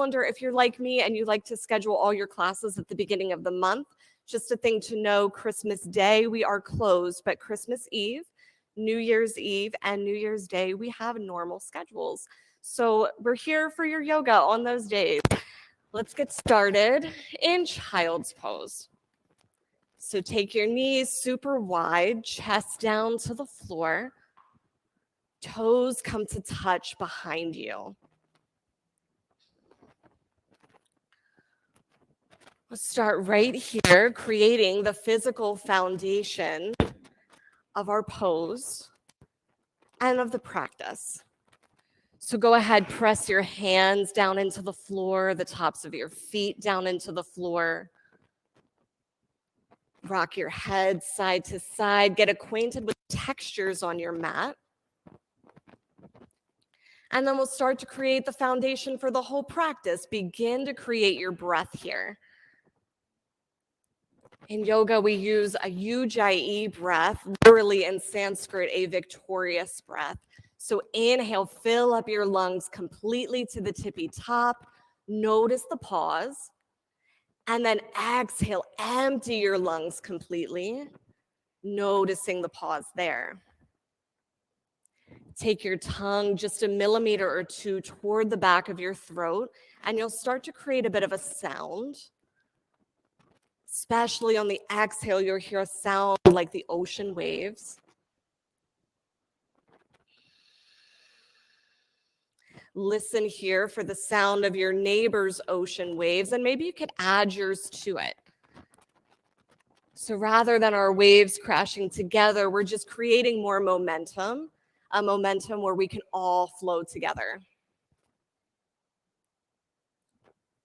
calendar. If you're like me and you like to schedule all your classes at the beginning of the month, just a thing to know, Christmas Day, we are closed, but Christmas Eve, New Year's Eve, and New Year's Day, we have normal schedules. So we're here for your yoga on those days. Let's get started in child's pose. So take your knees super wide, chest down to the floor. Toes come to touch behind you. Let's start right here, creating the physical foundation of our pose and of the practice. So go ahead, press your hands down into the floor, the tops of your feet down into the floor. Rock your head side to side. Get acquainted with textures on your mat. And then we'll start to create the foundation for the whole practice. Begin to create your breath here. In yoga, we use a ujjayi breath, literally in Sanskrit, a victorious breath. So inhale, fill up your lungs completely to the tippy top. Notice the pause. And then exhale, empty your lungs completely, noticing the pause there. Take your tongue just a millimeter or two toward the back of your throat, and you'll start to create a bit of a sound. Especially on the exhale, you'll hear a sound like the ocean waves. Listen here for the sound of your neighbor's ocean waves, and maybe you could add yours to it. So rather than our waves crashing together, we're just creating more momentum, a momentum where we can all flow together.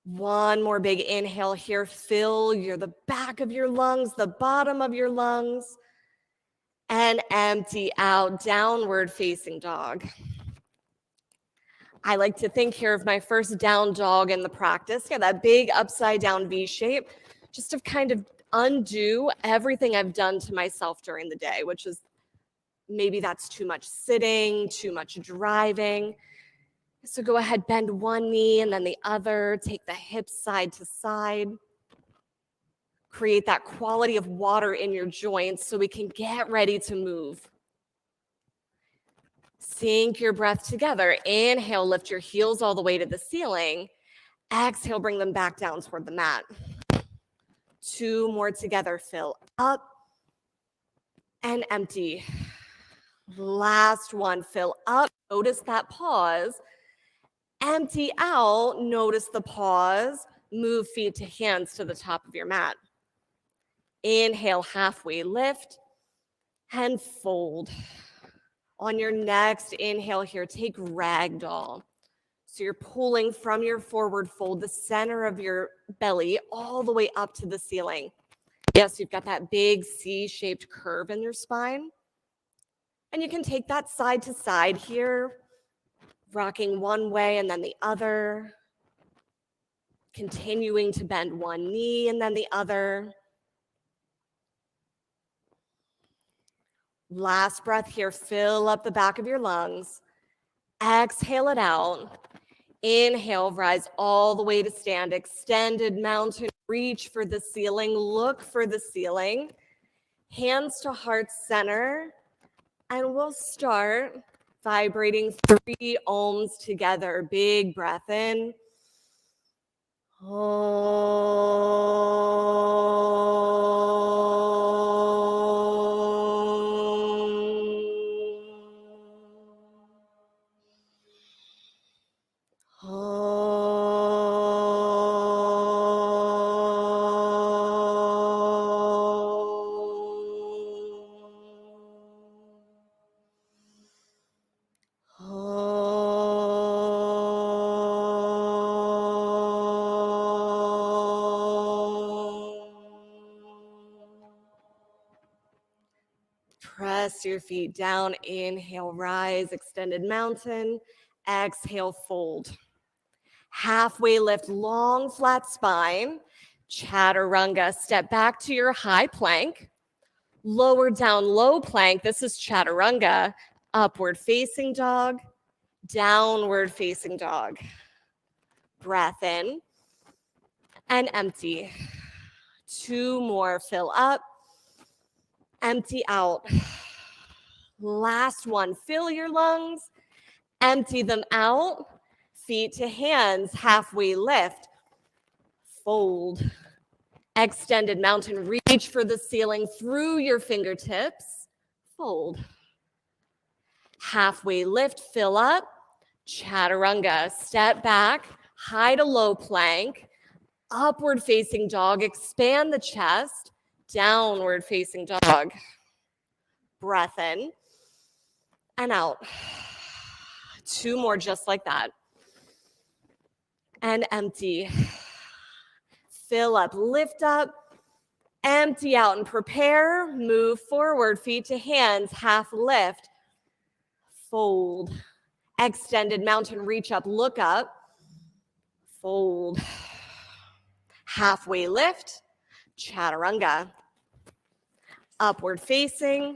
One more big inhale here. Fill the back of your lungs, the bottom of your lungs, and empty out, downward facing dog. I like to think here of my first down dog in the practice. Yeah, that big upside down V shape, just to kind of undo everything I've done to myself during the day, which is maybe that's too much sitting, too much driving. So go ahead, bend one knee and then the other. Take the hips side to side. Create that quality of water in your joints so we can get ready to move. Sync your breath together. Inhale, lift your heels all the way to the ceiling. Exhale, bring them back down toward the mat. Two more together. Fill up and empty. Last one. Fill up. Notice that pause. Empty out. Notice the pause. Move feet to hands to the top of your mat. Inhale, halfway lift and fold. On your next inhale here, take ragdoll. So you're pulling from your forward fold, the center of your belly, all the way up to the ceiling. Yes, you've got that big C-shaped curve in your spine. And you can take that side to side here, rocking one way and then the other, continuing to bend one knee and then the other. Last breath here, fill up the back of your lungs. Exhale it out. Inhale, rise all the way to stand. Extended mountain, reach for the ceiling, look for the ceiling. Hands to heart center. And we'll start vibrating 3 ohms together. Big breath in. Press your feet down. Inhale, rise, extended mountain. Exhale, fold. Halfway lift, long flat spine. Chaturanga, step back to your high plank. Lower down, low plank. This is chaturanga. Upward facing dog. Downward facing dog. Breath in and empty. 2 more, fill up, empty out. Last one, fill your lungs, empty them out. Feet to hands, halfway lift, fold. Extended mountain, reach for the ceiling through your fingertips, fold. Halfway lift, fill up, chaturanga, step back, high to low plank, upward facing dog, expand the chest, downward facing dog. Breath in and out. 2 more just like that. And empty. Fill up, lift up, empty out, and prepare. Move forward, feet to hands, half lift, fold. Extended mountain, reach up, look up, fold. Halfway lift, chaturanga. Upward facing,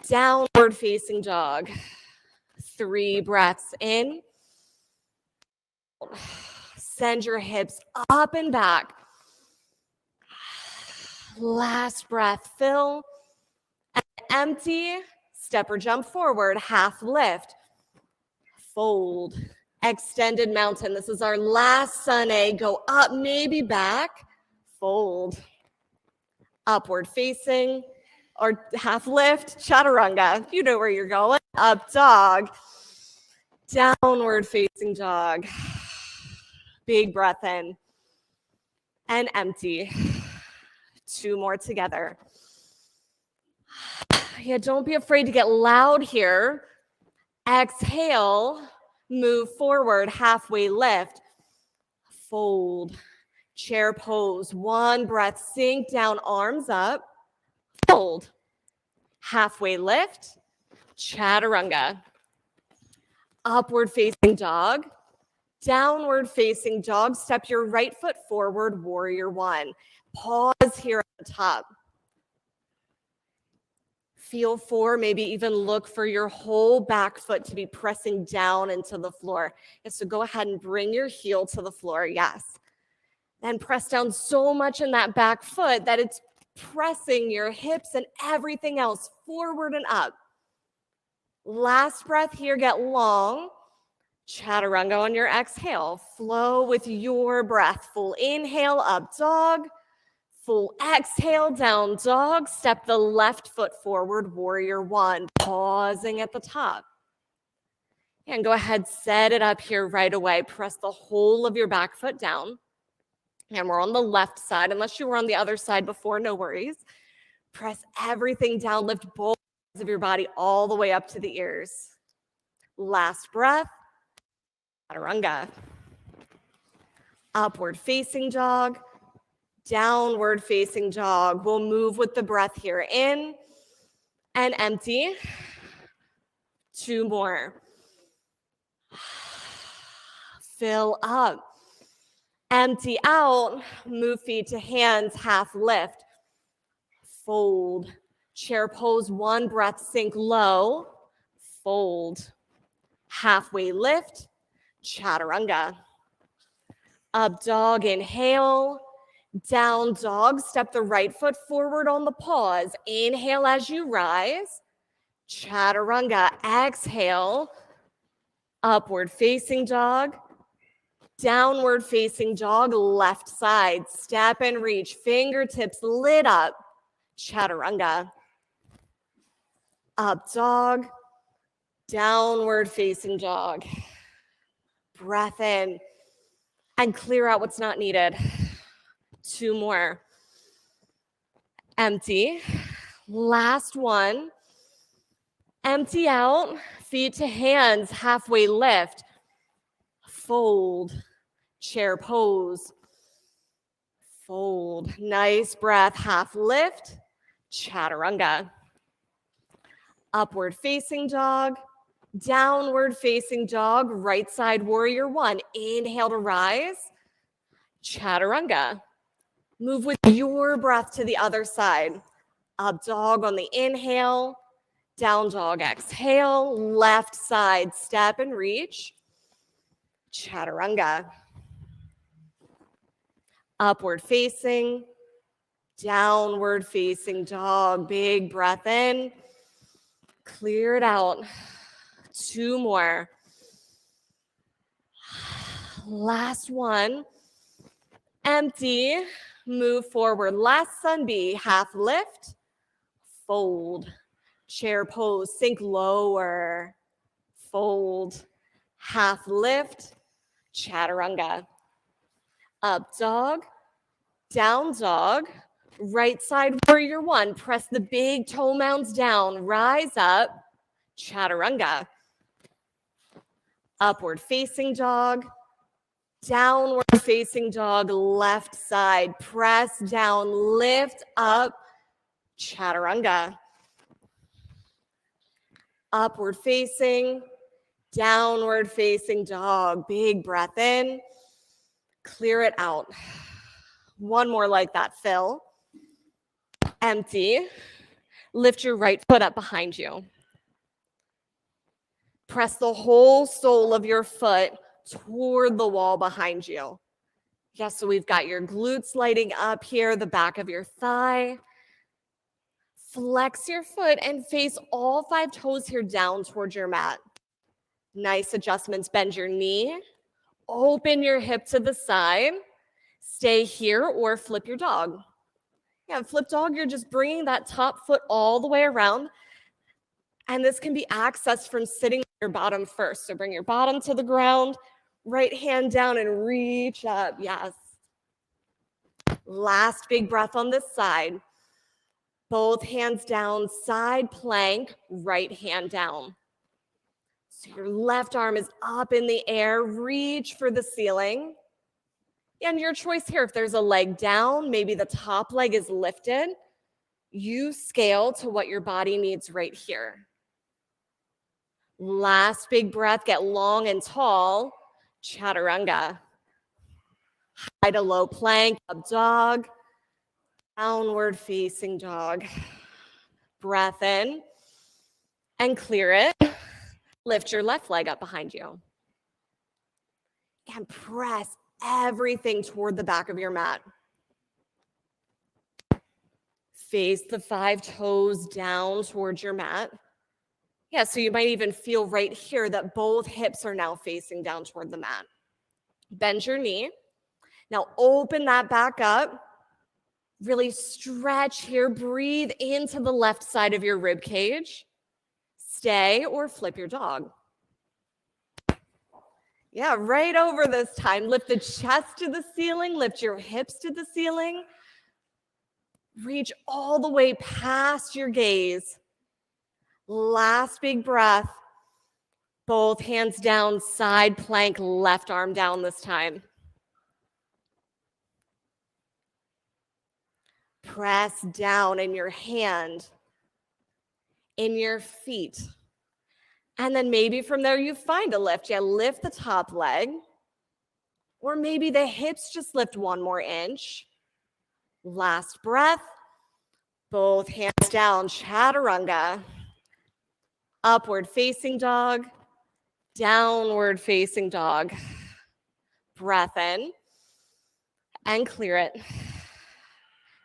downward facing dog. 3 breaths in. Send your hips up and back. Last breath, fill and empty. Step or jump forward, half lift, fold. Extended mountain. This is our last sun A. Go up, maybe back, fold. Upward facing or half lift, chaturanga. You know where you're going. Up dog, downward facing dog. Big breath in and empty. 2 more together. Yeah, don't be afraid to get loud here. Exhale, move forward, halfway lift, fold, chair pose. 1 breath, sink down, arms up, fold, halfway lift, chaturanga, upward facing dog, downward facing dog. Step your right foot forward, warrior 1. Pause here at the top. Feel for, maybe even look for your whole back foot to be pressing down into the floor. And so go ahead and bring your heel to the floor, yes. Then press down so much in that back foot that it's pressing your hips and everything else forward and up. Last breath here, get long. Chaturanga on your exhale. Flow with your breath. Full inhale, up dog. Full exhale, down dog. Step the left foot forward, warrior 1. Pausing at the top. And go ahead, set it up here right away. Press the whole of your back foot down. And we're on the left side. Unless you were on the other side before, no worries. Press everything down. Lift both sides of your body all the way up to the ears. Last breath. Chaturanga. Upward facing dog, downward facing dog. We'll move with the breath here. In and empty. 2 more. Fill up. Empty out. Move feet to hands, half lift. Fold. Chair pose, 1 breath, sink low. Fold. Halfway lift. Chaturanga. Up dog, inhale. Down dog, step the right foot forward on the pause. Inhale as you rise. Chaturanga, exhale. Upward facing dog. Downward facing dog, left side. Step and reach, fingertips lit up. Chaturanga. Up dog. Downward facing dog. Breath in and clear out what's not needed. 2 more. Empty. Last one. Empty out. Feet to hands, halfway lift. Fold. Chair pose. Fold. Nice breath. Half lift. Chaturanga. Upward facing dog. Downward facing dog, right side warrior 1. Inhale to rise. Chaturanga. Move with your breath to the other side. Up dog on the inhale. Down dog, exhale. Left side, step and reach. Chaturanga. Upward facing, downward facing dog. Big breath in. Clear it out. 2 more. Last one. Empty. Move forward. Last sun bee. Half lift. Fold. Chair pose. Sink lower. Fold. Half lift. Chaturanga. Up dog. Down dog. Right side warrior one. Press the big toe mounds down. Rise up. Chaturanga. Upward facing dog. Downward facing dog. Left side. Press down. Lift up. Chaturanga. Upward facing. Downward facing dog. Big breath in. Clear it out. One more like that, Phil. Empty. Lift your right foot up behind you. Press the whole sole of your foot toward the wall behind you. Yes, so we've got your glutes lighting up here, the back of your thigh. Flex your foot and face all 5 toes here down towards your mat. Nice adjustments. Bend your knee. Open your hip to the side. Stay here or flip your dog. Yeah, flip dog, you're just bringing that top foot all the way around. And this can be accessed from sitting on your bottom first. So bring your bottom to the ground, right hand down and reach up. Yes. Last big breath on this side. Both hands down, side plank, right hand down. So your left arm is up in the air. Reach for the ceiling. And your choice here, if there's a leg down, maybe the top leg is lifted, you scale to what your body needs right here. Last big breath, get long and tall, chaturanga. High to low plank, up dog, downward facing dog. Breath in and clear it. Lift your left leg up behind you. And press everything toward the back of your mat. Face the 5 toes down towards your mat. Yeah, so you might even feel right here that both hips are now facing down toward the mat. Bend your knee. Now open that back up. Really stretch here. Breathe into the left side of your rib cage. Stay or flip your dog. Yeah, right over this time. Lift the chest to the ceiling. Lift your hips to the ceiling. Reach all the way past your gaze. Last big breath. Both hands down, side plank, left arm down this time. Press down in your hand, in your feet. And then maybe from there you find a lift. Yeah, lift the top leg. Or maybe the hips just lift 1 more inch. Last breath. Both hands down, chaturanga. Upward facing dog. Downward facing dog. Breath in and clear it.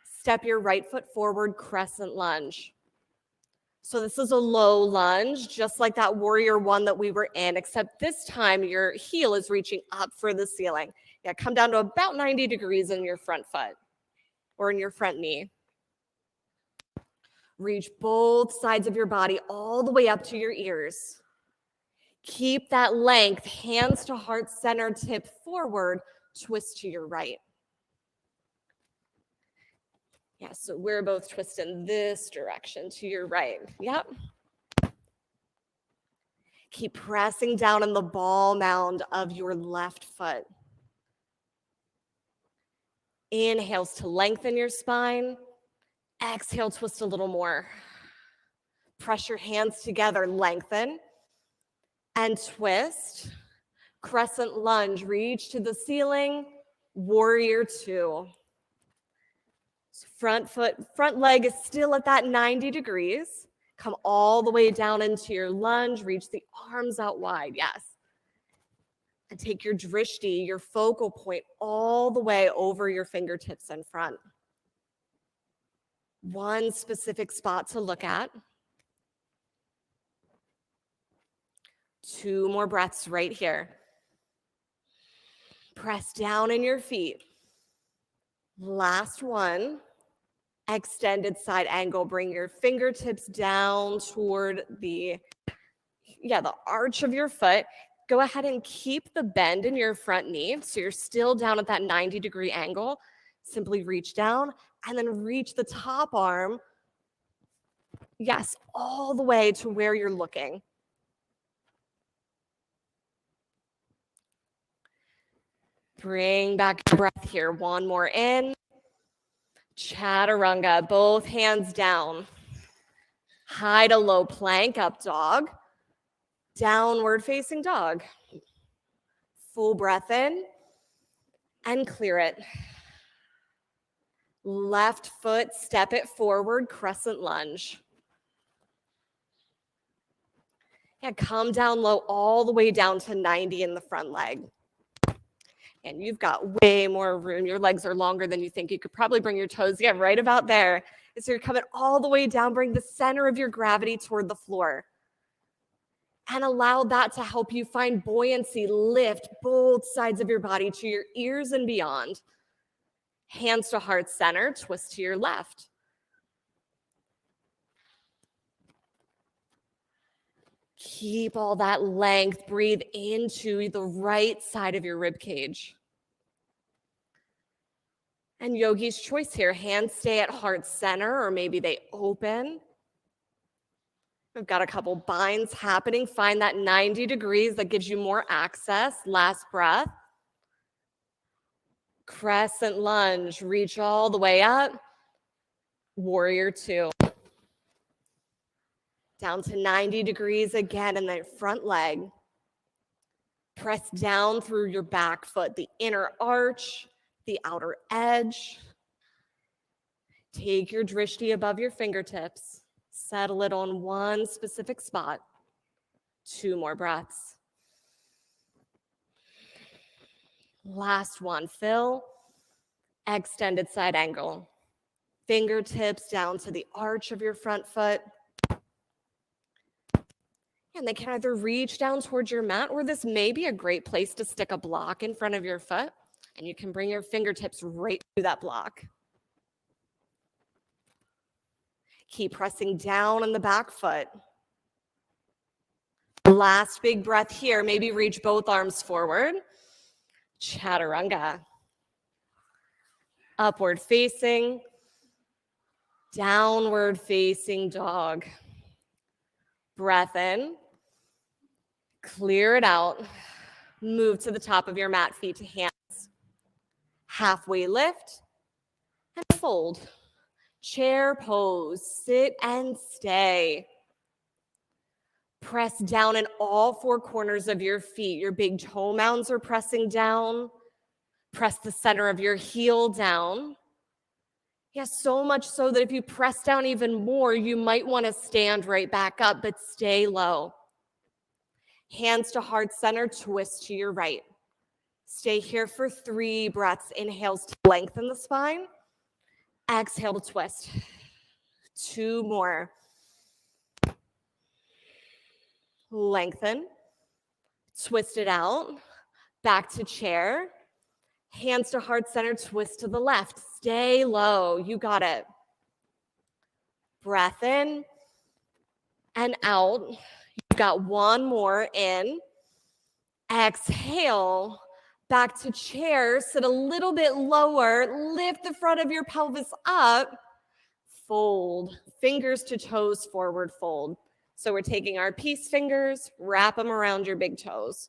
Step your right foot forward, crescent lunge. So this is a low lunge, just like that warrior one that we were in, except this time your heel is reaching up for the ceiling. Yeah, come down to about 90 degrees in your front foot or in your front knee. Reach both sides of your body all the way up to your ears. Keep that length, hands to heart center, tip forward, twist to your right. Yeah, so we're both twisting this direction to your right. Yep. Keep pressing down in the ball mound of your left foot. Inhales to lengthen your spine. Exhale, twist a little more. Press your hands together, lengthen and twist. Crescent lunge, reach to the ceiling. Warrior 2. Front leg is still at that 90 degrees. Come all the way down into your lunge. Reach the arms out wide. Yes. And take your drishti, your focal point, all the way over your fingertips in front. One specific spot to look at. 2 more breaths right here. Press down in your feet. Last one. Extended side angle. Bring your fingertips down toward the arch of your foot. Go ahead and keep the bend in your front knee. So you're still down at that 90-degree angle. Simply reach down and then reach the top arm. Yes, all the way to where you're looking. Bring back your breath here. One more in. Chaturanga, both hands down. High to low plank, up dog. Downward facing dog. Full breath in and clear it. Left foot, step it forward, crescent lunge. Yeah, come down low all the way down to 90 in the front leg. And you've got way more room. Your legs are longer than you think. You could probably bring your toes, right about there. So you're coming all the way down. Bring the center of your gravity toward the floor. And allow that to help you find buoyancy. Lift both sides of your body to your ears and beyond. Hands to heart center, twist to your left. Keep all that length. Breathe into the right side of your rib cage. And yogi's choice here. Hands stay at heart center, or maybe they open. We've got a couple binds happening. Find that 90 degrees that gives you more access. Last breath. Crescent lunge. Reach all the way up. Warrior 2. Down to 90 degrees again in the front leg. Press down through your back foot, the inner arch, the outer edge. Take your drishti above your fingertips. Settle it on one specific spot. 2 more breaths. Last one, fill. Extended side angle. Fingertips down to the arch of your front foot. And they can either reach down towards your mat, or this may be a great place to stick a block in front of your foot, and you can bring your fingertips right to that block. Keep pressing down on the back foot. Last big breath here. Maybe reach both arms forward. Chaturanga. Upward facing. Downward facing dog. Breath in. Clear it out. Move to the top of your mat, feet to hands. Halfway lift and fold. Chair pose, sit and stay. Press down in all 4 corners of your feet. Your big toe mounds are pressing down. Press the center of your heel down. Yes, so much so that if you press down even more, you might want to stand right back up, but stay low. Hands to heart center, twist to your right. Stay here for 3 breaths. Inhales to lengthen the spine. Exhale to twist. 2 more. Lengthen. Twist it out. Back to chair. Hands to heart center, twist to the left. Stay low. You got it. Breath in and out. You've got 1 more in. Exhale. Back to chair. Sit a little bit lower. Lift the front of your pelvis up. Fold. Fingers to toes, forward fold. So we're taking our peace fingers, wrap them around your big toes.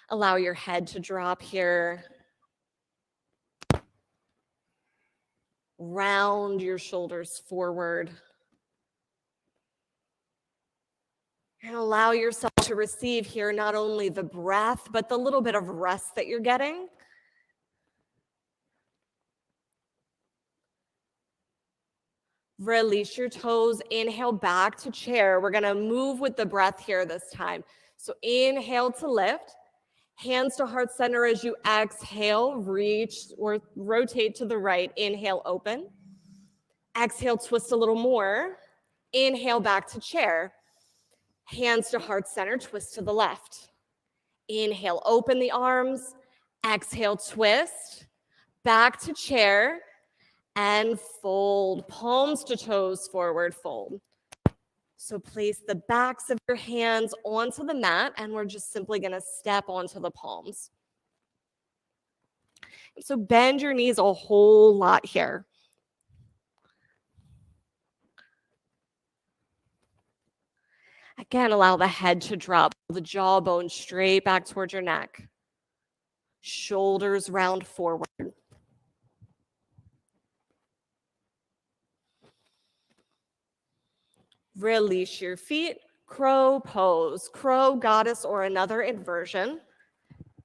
Allow your head to drop here. Round your shoulders forward. And allow yourself to receive here not only the breath, but the little bit of rest that you're getting. Release your toes. Inhale back to chair. We're going to move with the breath here this time. So inhale to lift. Hands to heart center as you exhale. Reach or rotate to the right. Inhale, open. Exhale, twist a little more. Inhale back to chair. Hands to heart center. Twist to the left. Inhale, open the arms. Exhale, twist. Back to chair. And fold, palms to toes forward, fold. So place the backs of your hands onto the mat, and we're just simply going to step onto the palms. So bend your knees a whole lot here. Again, allow the head to drop, the jawbone straight back towards your neck. Shoulders round forward. Release your feet, crow pose, crow, goddess, or another inversion.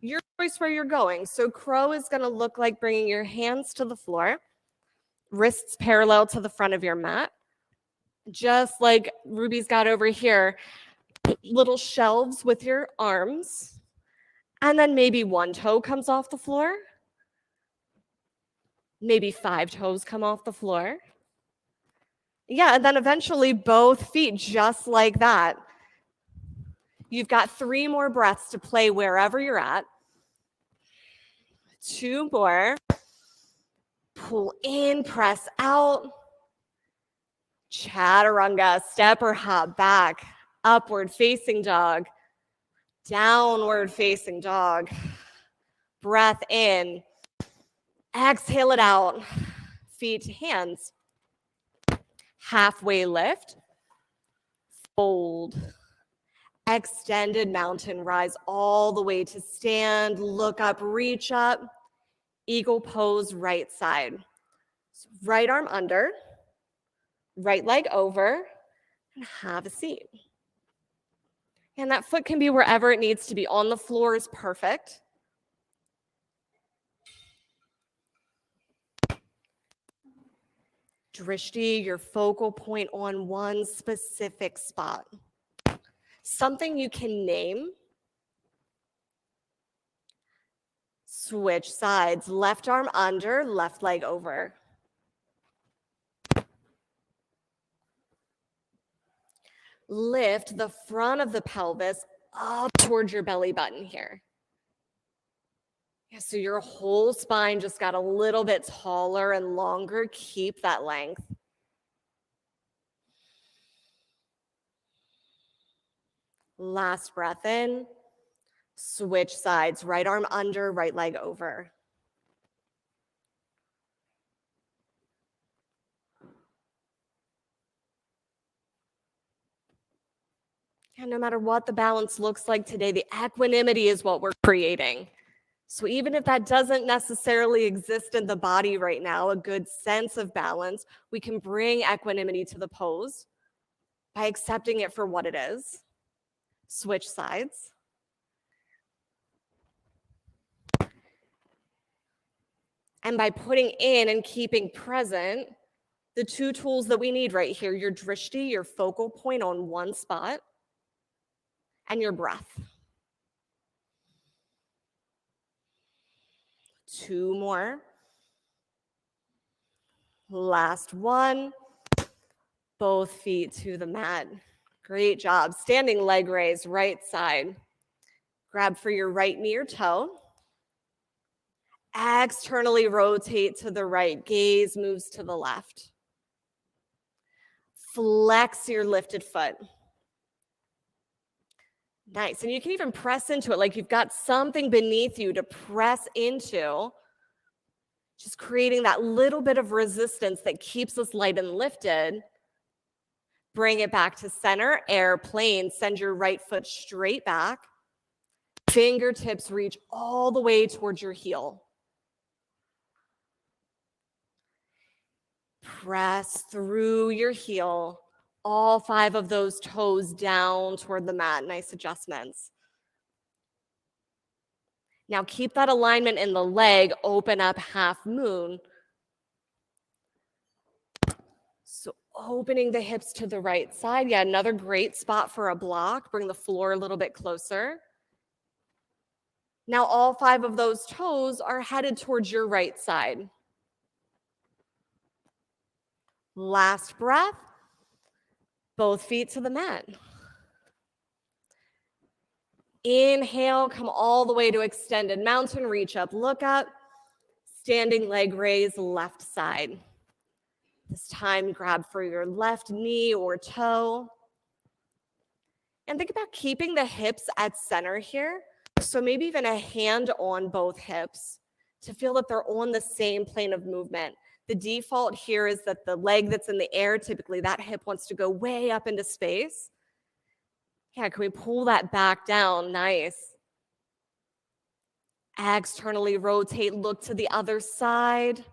Your choice where you're going. So crow is going to look like bringing your hands to the floor, wrists parallel to the front of your mat. Just like Ruby's got over here, little shelves with your arms, and then maybe one toe comes off the floor. Maybe 5 toes come off the floor. Yeah, and then eventually both feet, just like that. You've got 3 more breaths to play wherever you're at. 2 more. Pull in, press out. Chaturanga, step or hop back. Upward facing dog. Downward facing dog. Breath in. Exhale it out. Feet to hands. Halfway lift. Fold. Extended mountain rise all the way to stand. Look up, reach up. Eagle pose, right side. So right arm under. Right leg over. And have a seat. And that foot can be wherever it needs to be. On the floor is perfect. Drishti, your focal point on one specific spot. Something you can name. Switch sides. Left arm under, left leg over. Lift the front of the pelvis up towards your belly button here. Yeah, so your whole spine just got a little bit taller and longer. Keep that length. Last breath in. Switch sides. Right arm under, right leg over. And no matter what the balance looks like today, the equanimity is what we're creating. So even if that doesn't necessarily exist in the body right now, a good sense of balance, we can bring equanimity to the pose by accepting it for what it is. Switch sides. And by putting in and keeping present the 2 tools that we need right here, your drishti, your focal point on one spot, and your breath. 2 more. Last one. Both feet to the mat. Great job. Standing leg raise, right side. Grab for your right knee or toe. Externally rotate to the right. Gaze moves to the left. Flex your lifted foot. Nice. And you can even press into it like you've got something beneath you to press into. Just creating that little bit of resistance that keeps us light and lifted. Bring it back to center, airplane. Send your right foot straight back. Fingertips reach all the way towards your heel. Press through your heel. All 5 of those toes down toward the mat. Nice adjustments. Now keep that alignment in the leg. Open up half moon. So Opening the hips to the right side. Yeah, another great spot for a block. Bring the floor a little bit closer. Now all 5 of those toes are headed towards your right side. Last breath. Both feet to the mat. Inhale, come all the way to extended mountain. Reach up, look up. Standing leg raise, left side. This time, grab for your left knee or toe. And think about keeping the hips at center here. So maybe even a hand on both hips to feel that they're on the same plane of movement. The default here is that the leg that's in the air, typically that hip wants to go way up into space. Yeah, can we pull that back down? Nice. Externally rotate, look to the other side.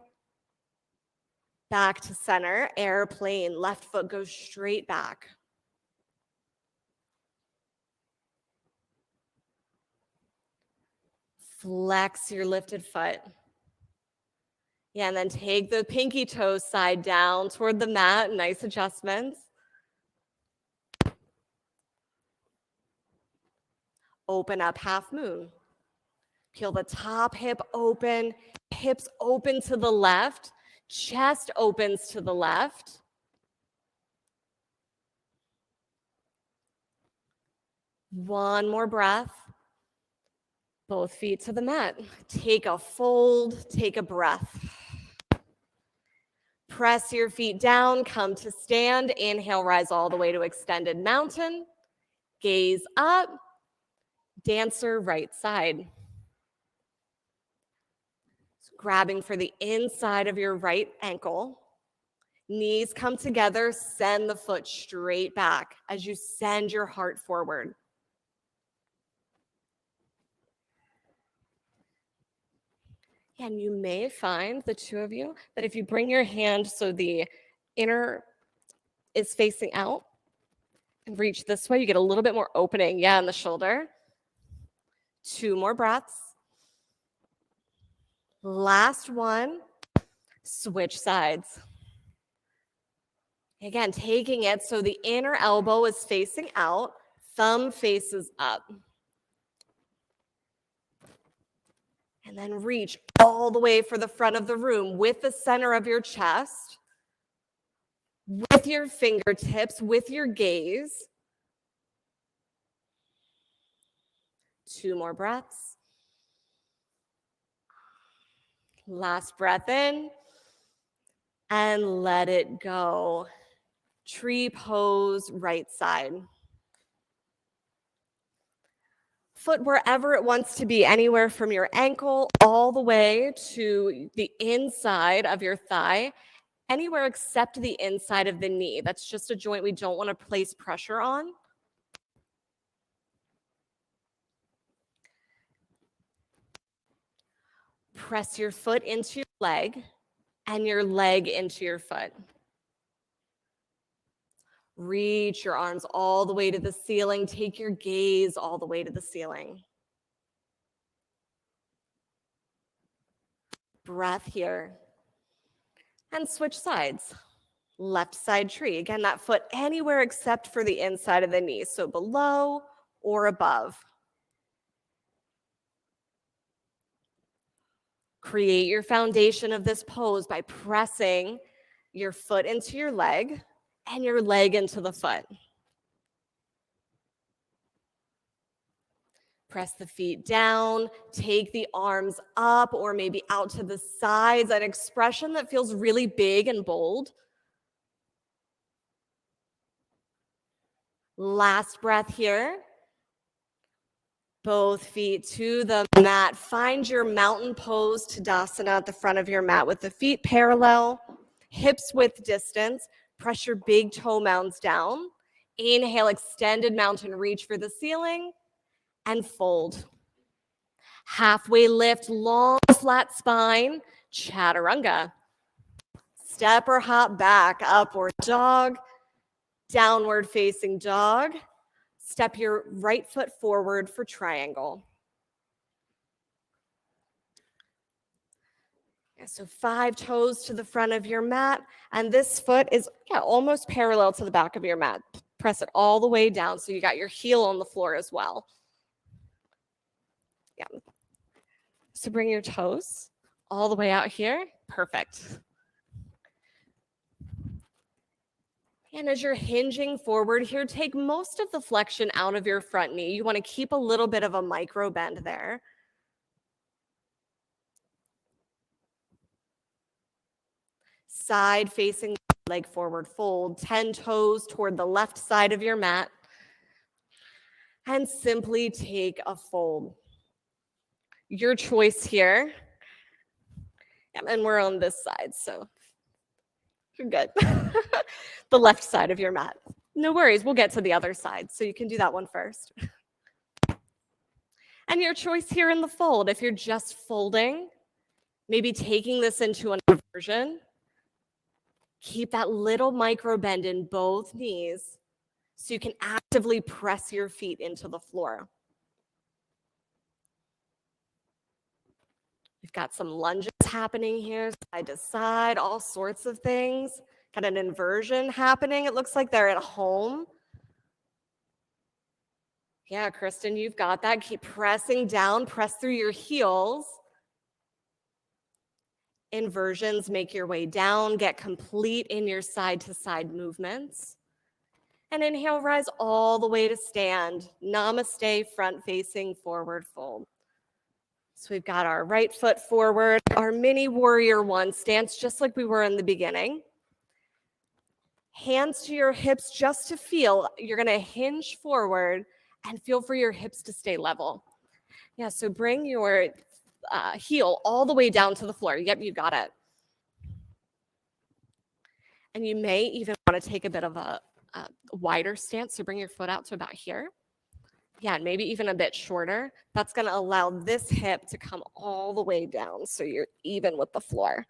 Back to center, airplane, left foot goes straight back. Flex your lifted foot. Yeah, and then take the pinky toe side down toward the mat. Nice adjustments. Open up half moon. Peel the top hip open, hips open to the left, chest opens to the left. One more breath. Both feet to the mat. Take a fold, take a breath. Press your feet down, come to stand. Inhale, rise all the way to extended mountain. Gaze up. Dancer right side. Grabbing for the inside of your right ankle. Knees come together, send the foot straight back as you send your heart forward. And you may find, the two of you, that if you bring your hand so the inner is facing out and reach this way, you get a little bit more opening, yeah, in the shoulder. 2 more breaths. Last one, switch sides. Again, taking it so the inner elbow is facing out, thumb faces up. And then reach all the way for the front of the room with the center of your chest, with your fingertips, with your gaze. 2 more breaths. Last breath in, and let it go. Tree pose, right side. Foot wherever it wants to be, anywhere from your ankle all the way to the inside of your thigh, anywhere except the inside of the knee. That's just a joint we don't want to place pressure on. Press your foot into your leg and your leg into your foot. Reach your arms all the way to the ceiling. Take your gaze all the way to the ceiling. Breath here. And switch sides. Left side tree. Again, that foot anywhere except for the inside of the knee. So below or above. Create your foundation of this pose by pressing your foot into your leg and your leg into the foot. Press the feet down, take the arms up or maybe out to the sides, an expression that feels really big and bold. Last breath here. Both feet to the mat. Find your mountain pose, Tadasana, at the front of your mat with the feet parallel, hips width distance. Press your big toe mounds down. Inhale, extended mountain, reach for the ceiling, and fold. Halfway lift, long flat spine, chaturanga. Step or hop back, upward dog, downward facing dog. Step your right foot forward for triangle. So 5 toes to the front of your mat, and this foot is almost parallel to the back of your mat. Press it all the way down so you got your heel on the floor as well. Yeah. So bring your toes all the way out here. Perfect. And as you're hinging forward here, take most of the flexion out of your front knee. You want to keep a little bit of a micro bend there. Side facing leg forward fold, 10 toes toward the left side of your mat. And simply take a fold. Your choice here. And we're on this side, so you're good. The left side of your mat. No worries, we'll get to the other side, so you can do that one first. And your choice here in the fold, if you're just folding, maybe taking this into an inversion, keep that little micro bend in both knees so you can actively press your feet into the floor. We've got some lunges happening here, side to side, all sorts of things. Got an inversion happening. It looks like they're at home. Yeah, Kristen, you've got that. Keep pressing down, press through your heels. Inversions, make your way down, get complete in your side to side movements. And inhale, rise all the way to stand. Namaste, front facing forward fold. So we've got our right foot forward, our mini warrior one stance, just like we were in the beginning. Hands to your hips just to feel. You're going to hinge forward and feel for your hips to stay level. Yeah, so bring your heel all the way down to the floor. Yep, you got it. And you may even want to take a bit of a wider stance, so bring your foot out to about here. Yeah, and maybe even a bit shorter. That's going to allow this hip to come all the way down so you're even with the floor.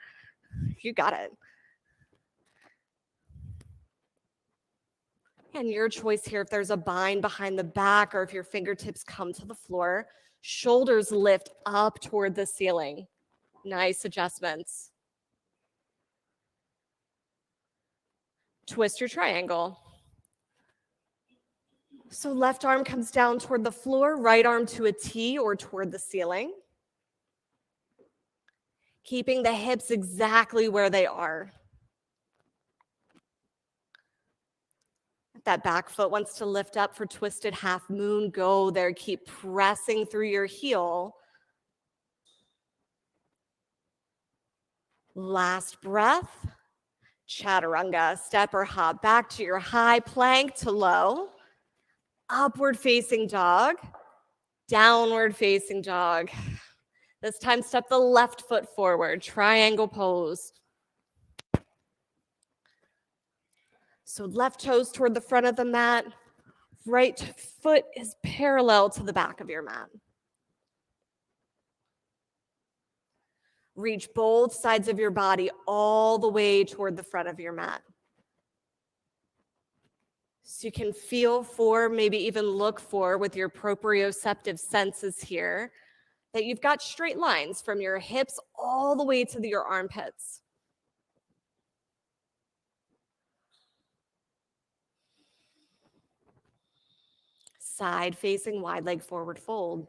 You got it. And your choice here, if there's a bind behind the back or if your fingertips come to the floor, shoulders lift up toward the ceiling. Nice adjustments. Twist your triangle. So left arm comes down toward the floor, right arm to a T or toward the ceiling. Keeping the hips exactly where they are. If that back foot wants to lift up for twisted half moon, go there. Keep pressing through your heel. Last breath. Chaturanga, step or hop back to your high plank to low. Upward facing dog. Downward facing dog. This time step the left foot forward, triangle pose. So left toes toward the front of the mat, right foot is parallel to the back of your mat. Reach both sides of your body all the way toward the front of your mat. So you can feel for, maybe even look for with your proprioceptive senses here, that you've got straight lines from your hips all the way to your armpits. Side facing wide leg forward fold.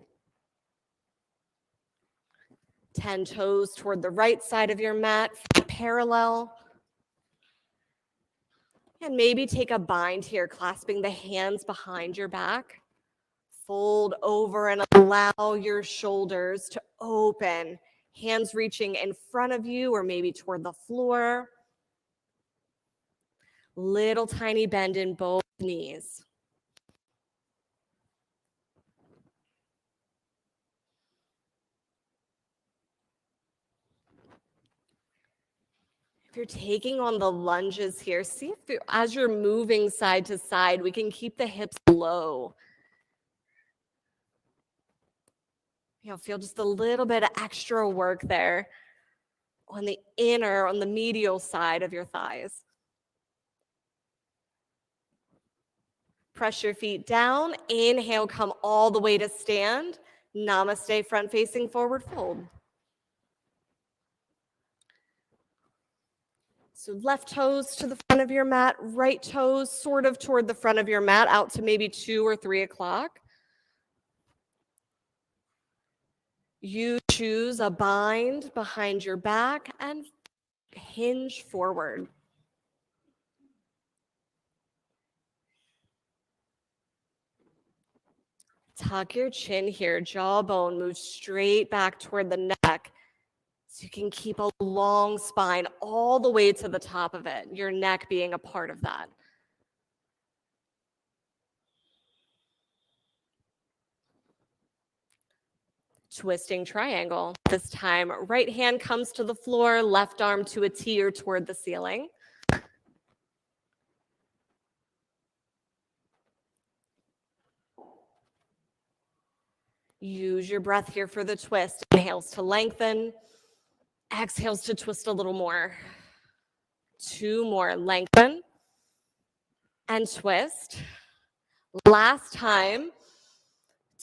10 toes toward the right side of your mat, parallel. And maybe take a bind here, clasping the hands behind your back. Fold over and allow your shoulders to open. Hands reaching in front of you or maybe toward the floor. Little tiny bend in both knees. If you're taking on the lunges here, see if as you're moving side to side, we can keep the hips low. Feel just a little bit of extra work there on the inner, on the medial side of your thighs. Press your feet down. Inhale, come all the way to stand. Namaste, front facing forward fold. So left toes to the front of your mat, right toes sort of toward the front of your mat, out to maybe 2 or 3 o'clock. You choose a bind behind your back and hinge forward. Tuck your chin here, jawbone moves straight back toward the neck so you can keep a long spine all the way to the top of it, your neck being a part of that. Twisting triangle. This time, right hand comes to the floor, left arm to a T or toward the ceiling. Use your breath here for the twist. Inhales to lengthen, exhales to twist a little more. 2 more, lengthen and twist. Last time,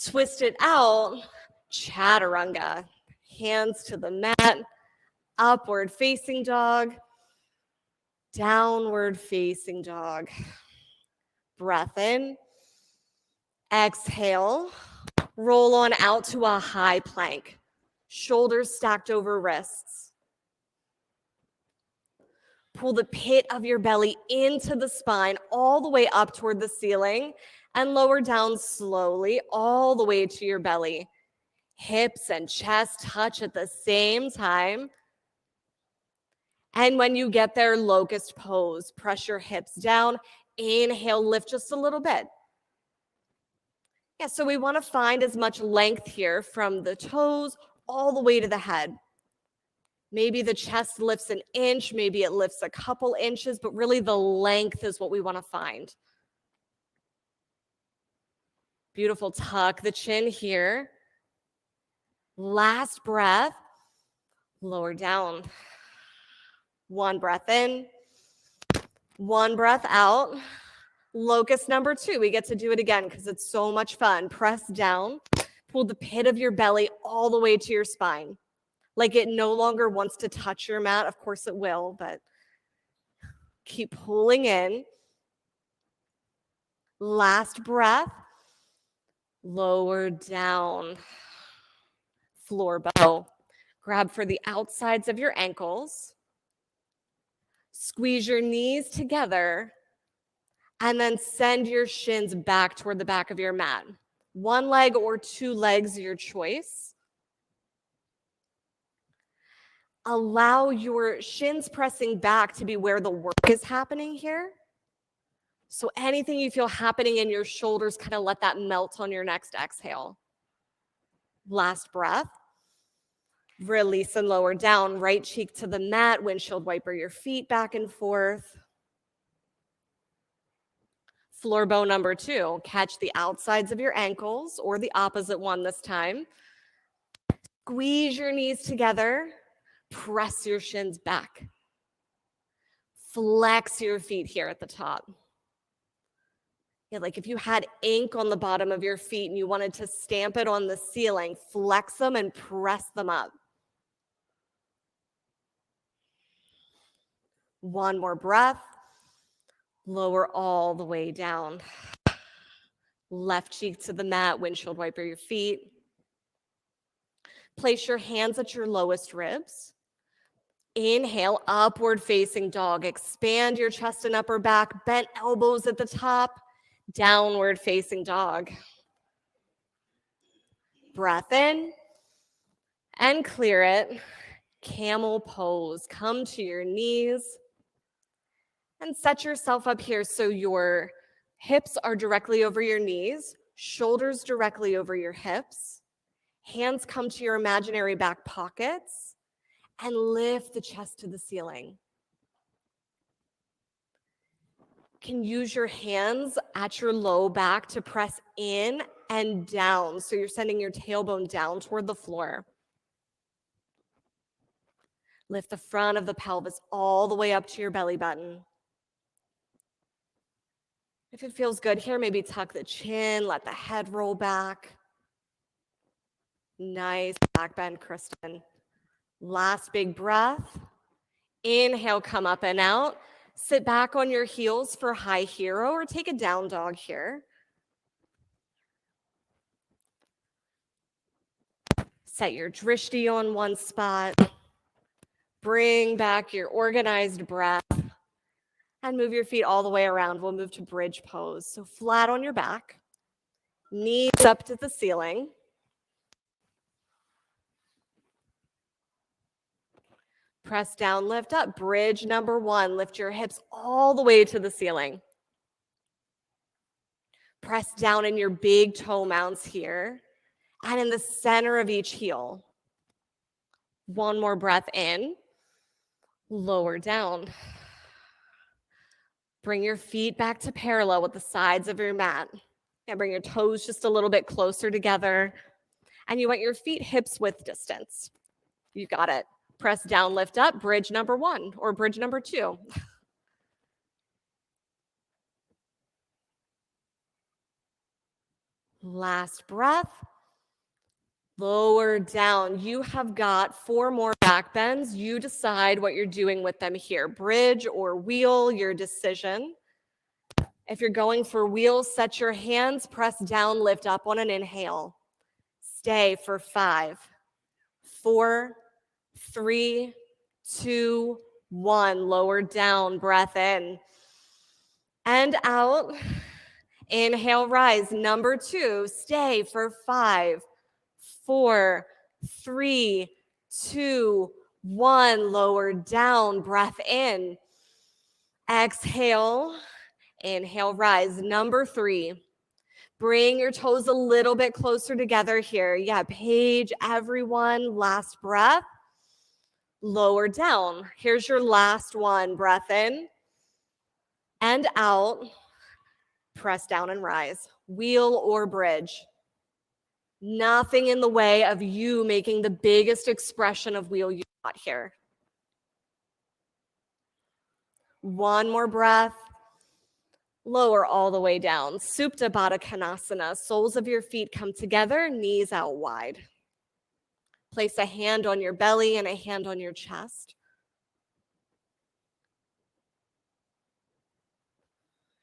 twist it out, chaturanga. Hands to the mat, upward facing dog, downward facing dog. Breath in, exhale, roll on out to a high plank. Shoulders stacked over wrists. Pull the pit of your belly into the spine, all the way up toward the ceiling, and lower down slowly, all the way to your belly. Hips and chest touch at the same time. And when you get there, locust pose. Press your hips down. Inhale, lift just a little bit. Yeah, so we want to find as much length here from the toes all the way to the head. Maybe the chest lifts an inch, maybe it lifts a couple inches, but really the length is what we want to find. Beautiful. Tuck the chin here. Last breath. Lower down. 1 breath in. 1 breath out. Locust number 2. We get to do it again because it's so much fun. Press down. Pull the pit of your belly all the way to your spine. Like it no longer wants to touch your mat. Of course it will, but keep pulling in. Last breath. Lower down. Floor bow. Grab for the outsides of your ankles. Squeeze your knees together. And then send your shins back toward the back of your mat. 1 leg or 2 legs, your choice. Allow your shins pressing back to be where the work is happening here. So anything you feel happening in your shoulders, kind of let that melt on your next exhale. Last breath. Release and lower down. Right cheek to the mat. Windshield wiper your feet back and forth. Floor bow number 2. Catch the outsides of your ankles or the opposite one this time. Squeeze your knees together. Press your shins back. Flex your feet here at the top. Yeah, like if you had ink on the bottom of your feet and you wanted to stamp it on the ceiling, flex them and press them up. 1 more breath. Lower all the way down. Left cheek to the mat, windshield wiper your feet. Place your hands at your lowest ribs. Inhale, upward facing dog. Expand your chest and upper back, bent elbows at the top, downward facing dog. Breath in and clear it. Camel pose. Come to your knees and set yourself up here so your hips are directly over your knees, shoulders directly over your hips. Hands come to your imaginary back pockets and lift the chest to the ceiling. You can use your hands at your low back to press in and down. So you're sending your tailbone down toward the floor. Lift the front of the pelvis all the way up to your belly button. If it feels good here, maybe tuck the chin, let the head roll back. Nice back bend, Kristen. Last big breath. Inhale, come up and out. Sit back on your heels for high hero or take a down dog here. Set your drishti on one spot. Bring back your organized breath and move your feet all the way around. We'll move to bridge pose. So flat on your back, knees up to the ceiling. Press down, lift up. Bridge number one. Lift your hips all the way to the ceiling. Press down in your big toe mounts here and in the center of each heel. One more breath in. Lower down. Bring your feet back to parallel with the sides of your mat. And bring your toes just a little bit closer together. And you want your feet hips width distance. You got it. Press down, lift up, bridge number one or bridge number two. Last breath. Lower down. You have got 4 more back bends. You decide what you're doing with them here. Bridge or wheel, your decision. If you're going for wheel, set your hands, press down, lift up on an inhale. Stay for 5, 4, 3, 2, 1. Lower down, breath in and out. Inhale, rise. Number 2, stay for 5, 4, 3, 2, 1. Lower down, breath in. Exhale, inhale, rise. Number 3, bring your toes a little bit closer together here. Yeah, page everyone. Last breath. Lower down. Here's your last one. Breath in and out. Press down and rise. Wheel or bridge. Nothing in the way of you making the biggest expression of wheel you got here. One more breath. Lower all the way down. Supta Baddha Konasana. Soles of your feet come together, knees out wide. Place a hand on your belly and a hand on your chest.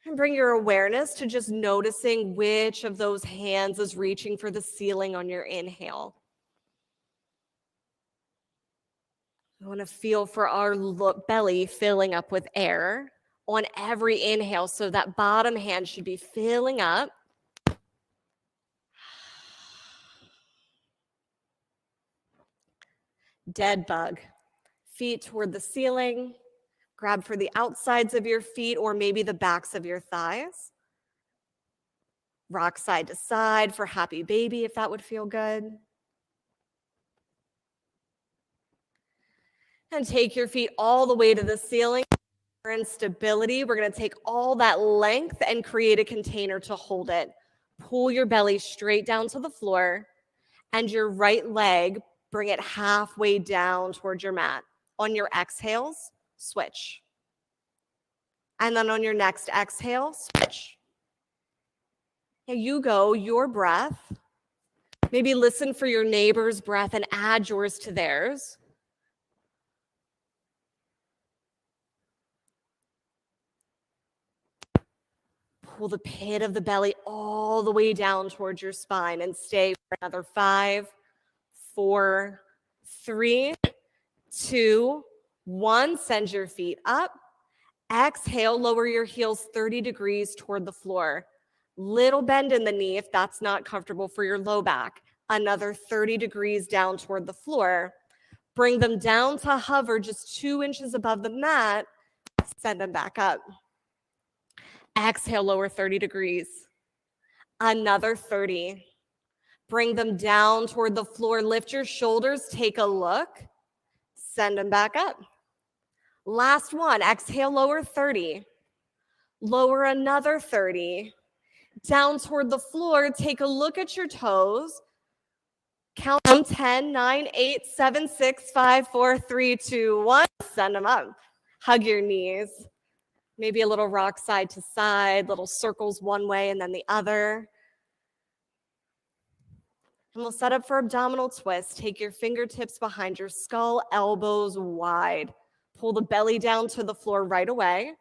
And bring your awareness to just noticing which of those hands is reaching for the ceiling on your inhale. We want to feel for our belly filling up with air on every inhale, so that bottom hand should be filling up. Dead bug. Feet toward the ceiling. Grab for the outsides of your feet or maybe the backs of your thighs. Rock side to side for happy baby if that would feel good. And take your feet all the way to the ceiling. In stability, we're going to take all that length and create a container to hold it. Pull your belly straight down to the floor and your right leg, bring it halfway down towards your mat. On your exhales, switch. And then on your next exhale, switch. Now you go, your breath. Maybe listen for your neighbor's breath and add yours to theirs. Pull the pit of the belly all the way down towards your spine and stay for another 5, 4, 3, 2, 1. Send your feet up. Exhale, lower your heels 30 degrees toward the floor. Little bend in the knee if that's not comfortable for your low back. Another 30 degrees down toward the floor. Bring them down to hover just 2 inches above the mat. Send them back up. Exhale, lower 30 degrees. Another 30. Bring them down toward the floor. Lift your shoulders. Take a look. Send them back up. Last one. Exhale, lower 30. Lower another 30. Down toward the floor. Take a look at your toes. Count them 10, 9, 8, 7, 6, 5, 4, 3, 2, 1. Send them up. Hug your knees. Maybe a little rock side to side, little circles one way and then the other. And we'll set up for abdominal twist. Take your fingertips behind your skull, elbows wide. Pull the belly down to the floor right away,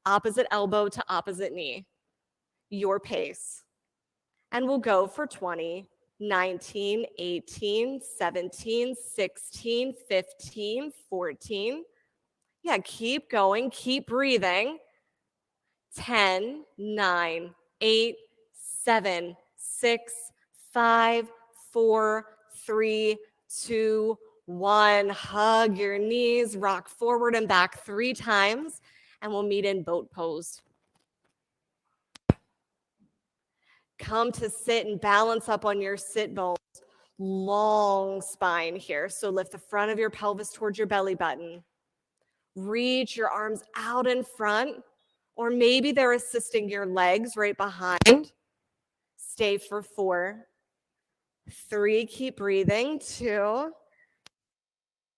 opposite elbow to opposite knee. Your pace. And we'll go for 20, 19, 18, 17, 16, 15, 14. Yeah, keep going, keep breathing. 10, 9, 8, 7, 6, 5, 4, 3, 2, 1. Hug your knees, rock forward and back 3 times, and we'll meet in boat pose. Come to sit and balance up on your sit bones. Long spine here. So lift the front of your pelvis towards your belly button. Reach your arms out in front, or maybe they're assisting your legs right behind. Stay for 4, 3, keep breathing, 2,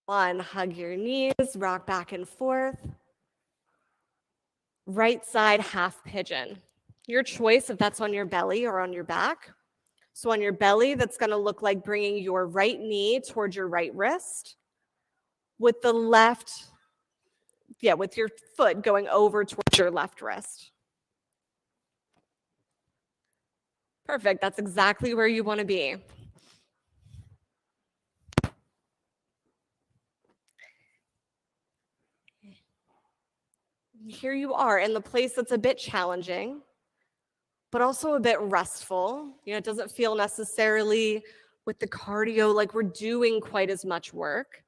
1, hug your knees, rock back and forth. Right side half pigeon. Your choice if that's on your belly or on your back. So on your belly, that's going to look like bringing your right knee towards your right wrist, with the left, with your foot going over towards your left wrist. Perfect. That's exactly where you want to be. Here you are in the place that's a bit challenging, but also a bit restful. It doesn't feel necessarily with the cardio like we're doing quite as much work.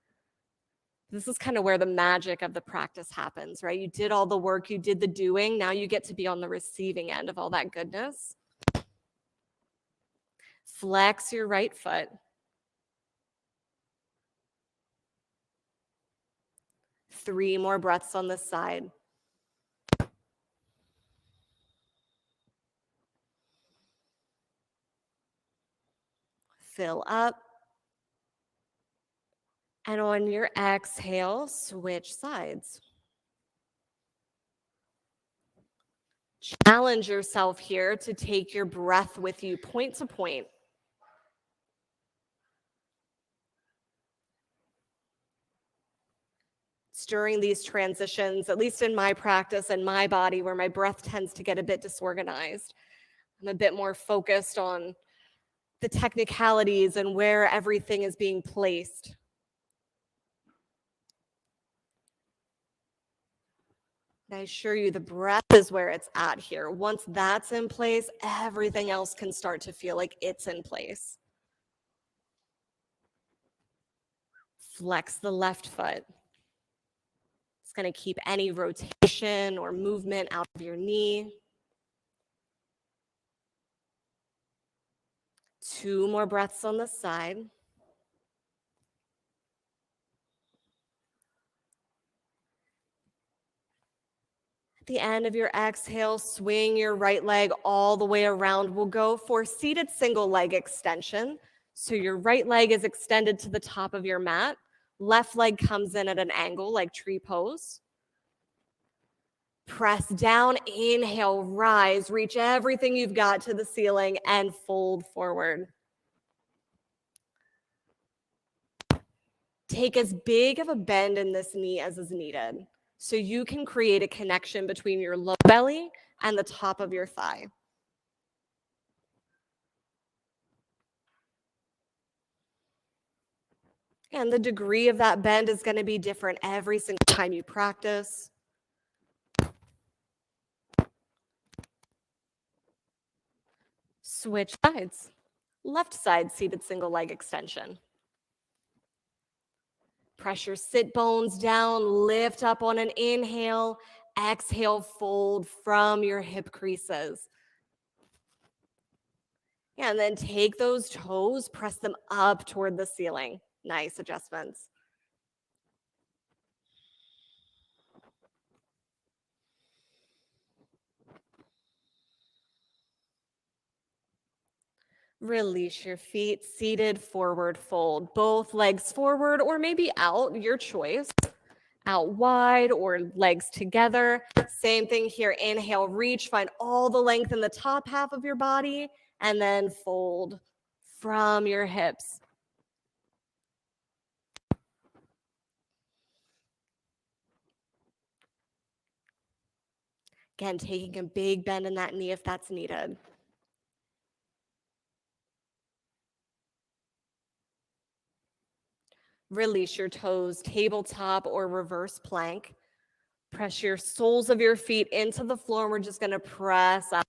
This is kind of where the magic of the practice happens, right? You did all the work, you did the doing, now you get to be on the receiving end of all that goodness. Flex your right foot. Three more breaths on this side. Fill up. And on your exhale, switch sides. Challenge yourself here to take your breath with you point to point. It's during these transitions, at least in my practice and my body, where my breath tends to get a bit disorganized. I'm a bit more focused on the technicalities and where everything is being placed. And I assure you, the breath is where it's at here. Once that's in place, everything else can start to feel like it's in place. Flex the left foot. It's going to keep any rotation or movement out of your knee. 2 more breaths on the side. At the end of your exhale, swing your right leg all the way around. We'll go for seated single leg extension. So your right leg is extended to the top of your mat. Left leg comes in at an angle like tree pose. Press down, inhale, rise, reach everything you've got to the ceiling and fold forward. Take as big of a bend in this knee as is needed so you can create a connection between your low belly and the top of your thigh. And the degree of that bend is going to be different every single time you practice. Switch sides. Left side seated single leg extension. Press your sit bones down, lift up on an inhale, exhale, fold from your hip creases. And then take those toes, press them up toward the ceiling. Nice adjustments. Release your feet, seated forward fold. Both legs forward or maybe out, your choice. Out wide or legs together. Same thing here. Inhale, reach, find all the length in the top half of your body, and then fold from your hips. Again, taking a big bend in that knee if that's needed. Release your toes, tabletop or reverse plank. Press your soles of your feet into the floor, and we're just gonna press up.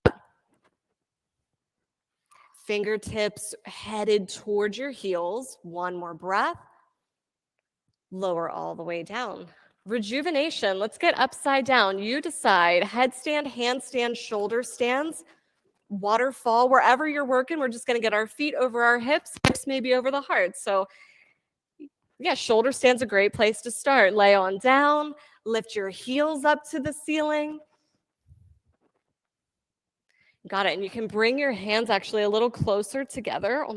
Fingertips headed towards your heels. One more breath. Lower all the way down. Rejuvenation, let's get upside down. You decide, headstand, handstand, shoulder stands, waterfall, wherever you're working, we're just gonna get our feet over our hips maybe over the heart. So yeah, shoulder stand's a great place to start. Lay on down, lift your heels up to the ceiling. Got it. And you can bring your hands actually a little closer together.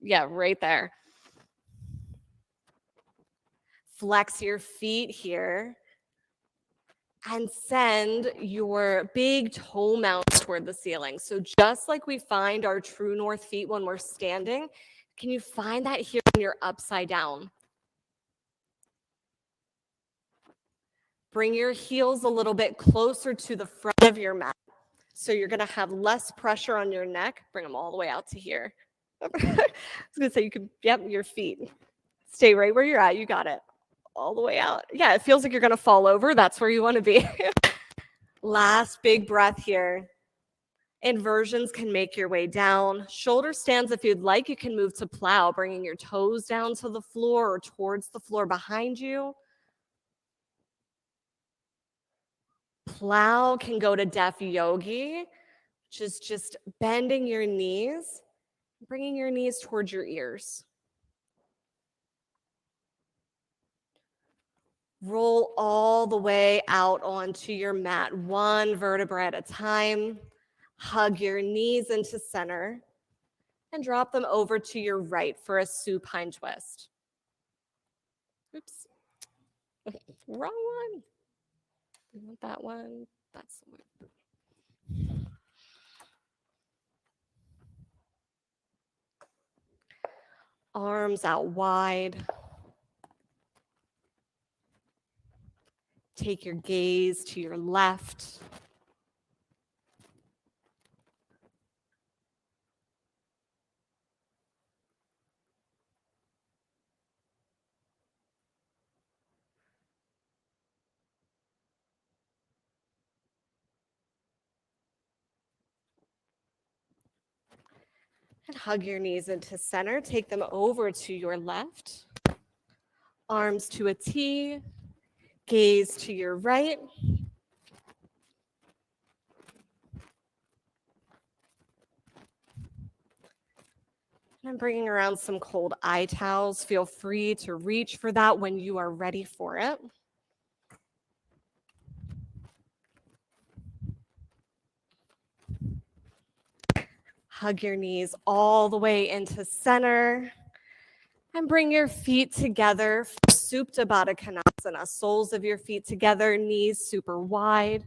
Yeah, right there. Flex your feet here and send your big toe mounts toward the ceiling. So just like we find our true north feet when we're standing, can you find that here when you're upside down? Bring your heels a little bit closer to the front of your mat. So you're gonna have less pressure on your neck. Bring them all the way out to here. I was gonna say you can, yep, your feet. Stay right where you're at, you got it. All the way out. Yeah, it feels like you're gonna fall over. That's where you wanna be. Last big breath here. Inversions can make your way down. Shoulder stands, if you'd like, you can move to plow, bringing your toes down to the floor or towards the floor behind you. Plow can go to deaf yogi, which is just bending your knees, bringing your knees towards your ears. Roll all the way out onto your mat, one vertebra at a time. Hug your knees into center and drop them over to your right for a supine twist. Oops. Wrong one. We want that one. That's the one. Arms out wide. Take your gaze to your left. And hug your knees into center. Take them over to your left. Arms to a T. Gaze to your right. And I'm bringing around some cold eye towels. Feel free to reach for that when you are ready for it. Hug your knees all the way into center. And bring your feet together for Supta Baddha Konasana. Soles of your feet together, knees super wide.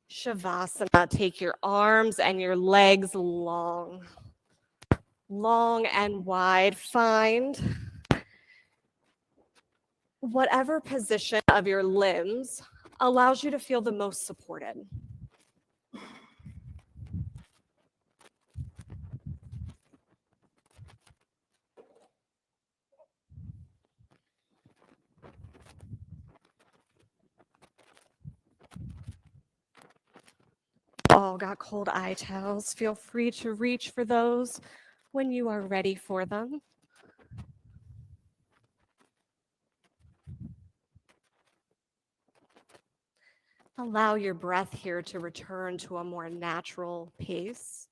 Shavasana, take your arms and your legs long. Long and wide. Find whatever position of your limbs allows you to feel the most supported. All got cold eye towels. Feel free to reach for those when you are ready for them. Allow your breath here to return to a more natural pace.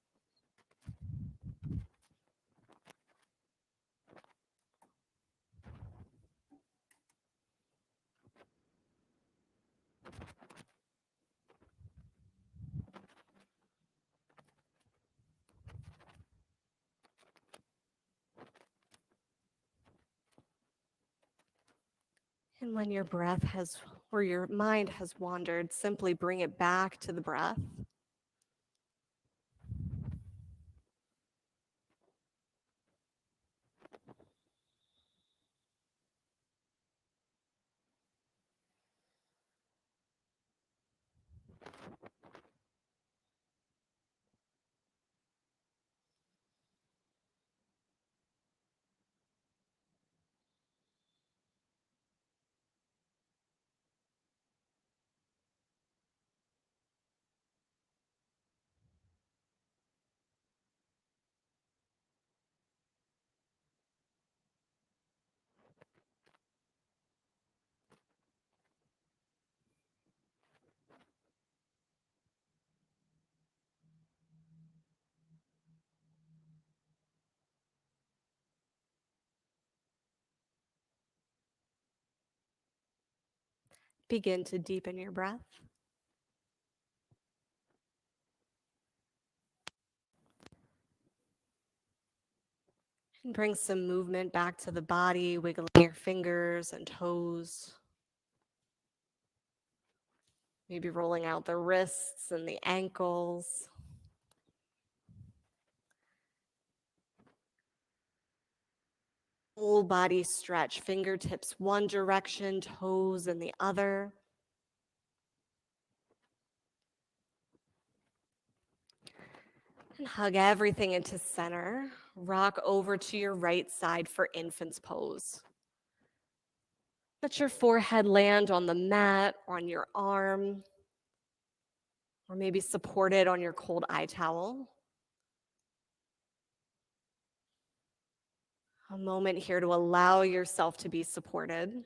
And when your breath has, or your mind has wandered, simply bring it back to the breath. Begin to deepen your breath. And bring some movement back to the body, wiggling your fingers and toes. Maybe rolling out the wrists and the ankles. Whole body stretch, fingertips one direction, toes in the other. And hug everything into center. Rock over to your right side for infant's pose. Let your forehead land on the mat, on your arm, or maybe supported on your cold eye towel. A moment here to allow yourself to be supported.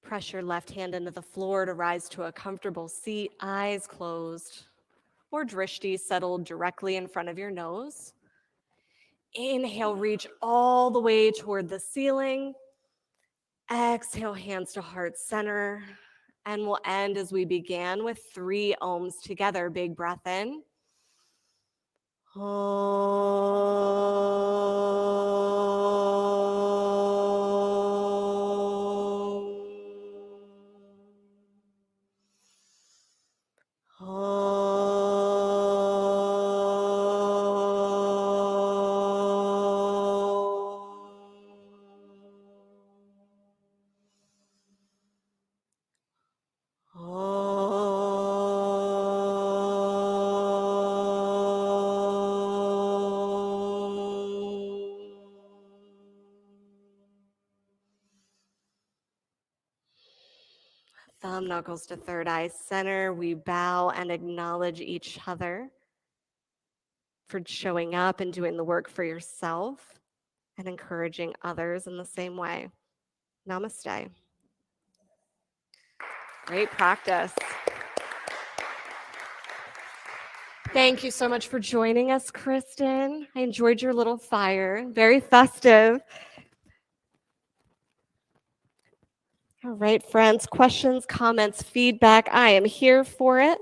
Press your left hand into the floor to rise to a comfortable seat, eyes closed, or drishti settled directly in front of your nose. Inhale, reach all the way toward the ceiling. Exhale, hands to heart center. And we'll end as we began with 3 ohms together. Big breath in. Thumb knuckles to third eye center. We bow and acknowledge each other for showing up and doing the work for yourself and encouraging others in the same way. Namaste. Great practice. Thank you so much for joining us, Kristen. I enjoyed your little fire. Very festive. All right, friends, questions, comments, feedback. I am here for it.